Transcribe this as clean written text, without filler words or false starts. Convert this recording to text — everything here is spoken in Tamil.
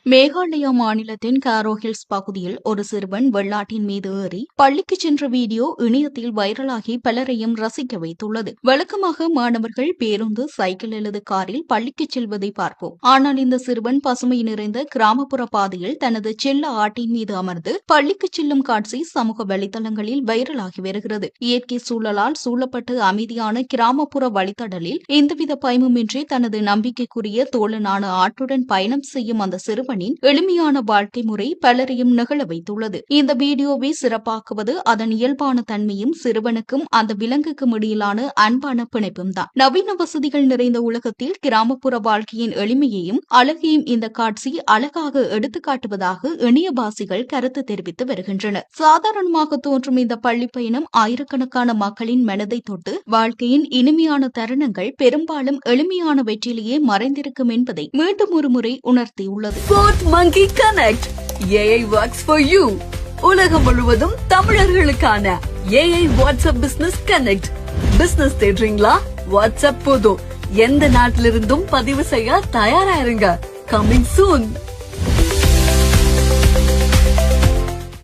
மேகாலயா மாநிலத்தின் காரோ ஹில்ஸ் பகுதியில் ஒரு சிறுவன் வெள்ளாட்டின் மீது ஏறி பள்ளிக்கு சென்ற வீடியோ இணையத்தில் வைரலாகி பலரையும் ரசிக்க வைத்துள்ளது. வழக்கமாக மாணவர்கள் பேருந்து, சைக்கிள் அல்லது காரில் பள்ளிக்கு செல்வதை பார்ப்போம். ஆனால் இந்த சிறுவன் பசுமை நிறைந்த கிராமப்புற பாதையில் தனது செல்ல ஆட்டின் மீது அமர்ந்து பள்ளிக்கு செல்லும் காட்சி சமூக வலைதளங்களில் வைரலாகி வருகிறது. இயற்கை சூழலால் சூழப்பட்டு அமைதியான கிராமப்புற வழித்தடலில் எந்தவித பயமுமின்றி தனது நம்பிக்கைக்குரிய தோழனான ஆட்டுடன் பயணம் செய்யும் அந்த சிறுவன் எளிமையான வாழ்க்கை முறை பலரையும் நிகழ வைத்துள்ளது. இந்த வீடியோவை சிறப்பாக்குவது அதன் இயல்பான தன்மையும் சிறுவனுக்கும் அந்த விலங்குக்கும் இடையிலான அன்பான பிணைப்பும் தான். நவீன வசதிகள் நிறைந்த உலகத்தில் கிராமப்புற வாழ்க்கையின் எளிமையையும் அழகையும் இந்த காட்சி அழகாக எடுத்துக்காட்டுவதாக இணையவாசிகள் கருத்து தெரிவித்து வருகின்றனர். சாதாரணமாக தோன்றும் இந்த பள்ளி பயணம் ஆயிரக்கணக்கான மக்களின் மனதை தொட்டு வாழ்க்கையின் இனிமையான தருணங்கள் பெரும்பாலும் எளிமையான வெற்றிலேயே மறைந்திருக்கும் என்பதை மீண்டும் ஒருமுறை உணர்த்தியுள்ளது. Monkey Connect. AI works for you. உலகம் முழுவதும் தமிழர்களுக்கான AI WhatsApp Business Connect. Business தேடுறீங்களா? வாட்ஸ்அப் போதும். எந்த நாட்டிலிருந்தும் பதிவு செய்ய தயாரா இருங்க. Coming soon.